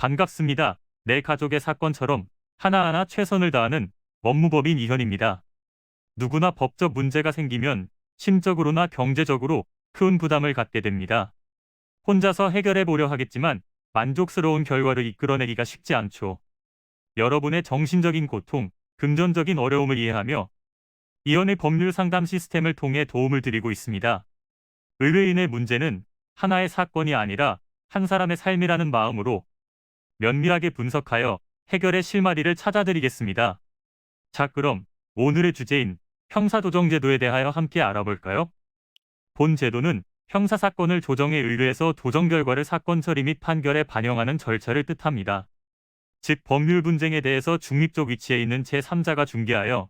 반갑습니다. 내 가족의 사건처럼 하나하나 최선을 다하는 법무법인 이현입니다. 누구나 법적 문제가 생기면 심적으로나 경제적으로 큰 부담을 갖게 됩니다. 혼자서 해결해 보려 하겠지만 만족스러운 결과를 이끌어내기가 쉽지 않죠. 여러분의 정신적인 고통, 금전적인 어려움을 이해하며 이현의 법률 상담 시스템을 통해 도움을 드리고 있습니다. 의뢰인의 문제는 하나의 사건이 아니라 한 사람의 삶이라는 마음으로 면밀하게 분석하여 해결의 실마리를 찾아드리겠습니다. 자, 그럼 오늘의 주제인 형사조정제도에 대하여 함께 알아볼까요? 본 제도는 형사사건을 조정에 의뢰해서 조정 결과를 사건 처리 및 판결에 반영하는 절차를 뜻합니다. 즉, 법률 분쟁에 대해서 중립적 위치에 있는 제3자가 중개하여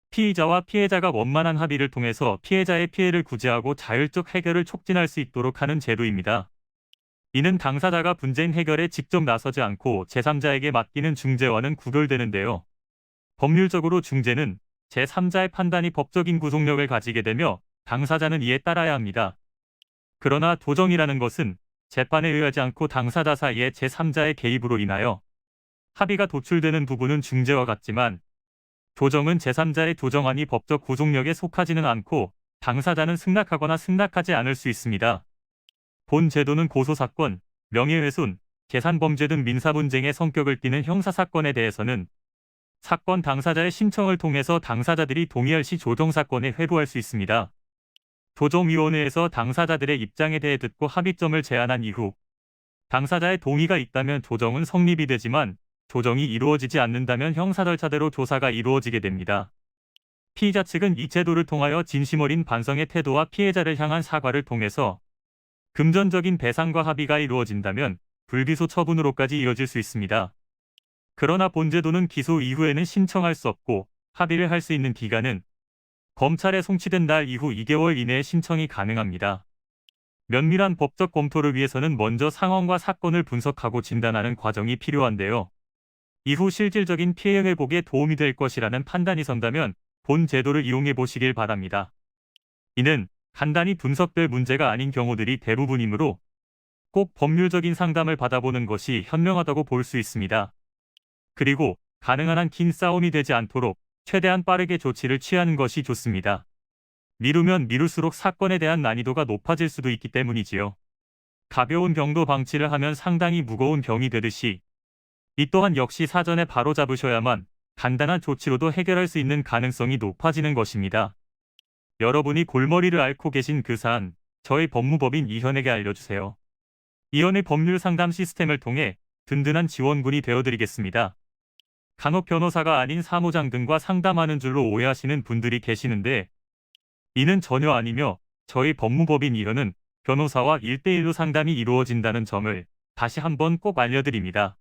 피의자와 피해자가 원만한 합의를 통해서 피해자의 피해를 구제하고 자율적 해결을 촉진할 수 있도록 하는 제도입니다. 이는 당사자가 분쟁 해결에 직접 나서지 않고 제3자에게 맡기는 중재와는 구별되는데요. 법률적으로 중재는 제3자의 판단이 법적인 구속력을 가지게 되며 당사자는 이에 따라야 합니다. 그러나 조정이라는 것은 재판에 의하지 않고 당사자 사이의 제3자의 개입으로 인하여 합의가 도출되는 부분은 중재와 같지만 조정은 제3자의 조정안이 법적 구속력에 속하지는 않고 당사자는 승낙하거나 승낙하지 않을 수 있습니다. 본 제도는 고소사건, 명예훼손, 재산범죄 등 민사분쟁의 성격을 띠는 형사사건에 대해서는 사건 당사자의 신청을 통해서 당사자들이 동의할 시 조정사건에 회부할 수 있습니다. 조정위원회에서 당사자들의 입장에 대해 듣고 합의점을 제안한 이후 당사자의 동의가 있다면 조정은 성립이 되지만 조정이 이루어지지 않는다면 형사 절차대로 조사가 이루어지게 됩니다. 피의자 측은 이 제도를 통하여 진심 어린 반성의 태도와 피해자를 향한 사과를 통해서 금전적인 배상과 합의가 이루어진다면 불기소 처분으로까지 이어질 수 있습니다. 그러나 본제도는 기소 이후에는 신청할 수 없고 합의를 할 수 있는 기간은 검찰에 송치된 날 이후 2개월 이내에 신청이 가능합니다. 면밀한 법적 검토를 위해서는 먼저 상황과 사건을 분석하고 진단하는 과정이 필요한데요. 이후 실질적인 피해 회복에 도움이 될 것이라는 판단이 선다면 본 제도를 이용해 보시길 바랍니다. 이는 간단히 분석될 문제가 아닌 경우들이 대부분이므로 꼭 법률적인 상담을 받아보는 것이 현명하다고 볼 수 있습니다. 그리고 가능한 한 긴 싸움이 되지 않도록 최대한 빠르게 조치를 취하는 것이 좋습니다. 미루면 미룰수록 사건에 대한 난이도가 높아질 수도 있기 때문이지요. 가벼운 병도 방치를 하면 상당히 무거운 병이 되듯이 이 또한 역시 사전에 바로잡으셔야만 간단한 조치로도 해결할 수 있는 가능성이 높아지는 것입니다. 여러분이 골머리를 앓고 계신 그 사안, 저희 법무법인 이현에게 알려주세요. 이현의 법률 상담 시스템을 통해 든든한 지원군이 되어드리겠습니다. 간혹 변호사가 아닌 사무장 등과 상담하는 줄로 오해하시는 분들이 계시는데 이는 전혀 아니며 저희 법무법인 이현은 변호사와 1대1로 상담이 이루어진다는 점을 다시 한번 꼭 알려드립니다.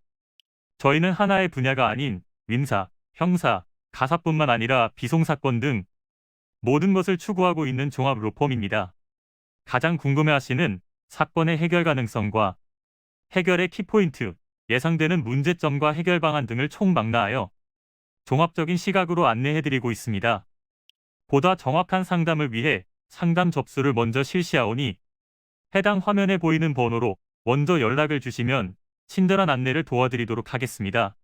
저희는 하나의 분야가 아닌 민사, 형사, 가사뿐만 아니라 비송사건 등 모든 것을 추구하고 있는 종합 로펌입니다. 가장 궁금해하시는 사건의 해결 가능성과 해결의 키포인트, 예상되는 문제점과 해결 방안 등을 총망라하여 종합적인 시각으로 안내해드리고 있습니다. 보다 정확한 상담을 위해 상담 접수를 먼저 실시하오니 해당 화면에 보이는 번호로 먼저 연락을 주시면 친절한 안내를 도와드리도록 하겠습니다.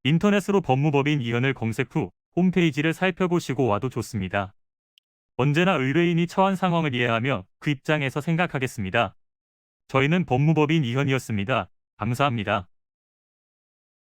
인터넷으로 법무법인 이현을 검색 후 홈페이지를 살펴보시고 와도 좋습니다. 언제나 의뢰인이 처한 상황을 이해하며 그 입장에서 생각하겠습니다. 저희는 법무법인 이현이었습니다. 감사합니다.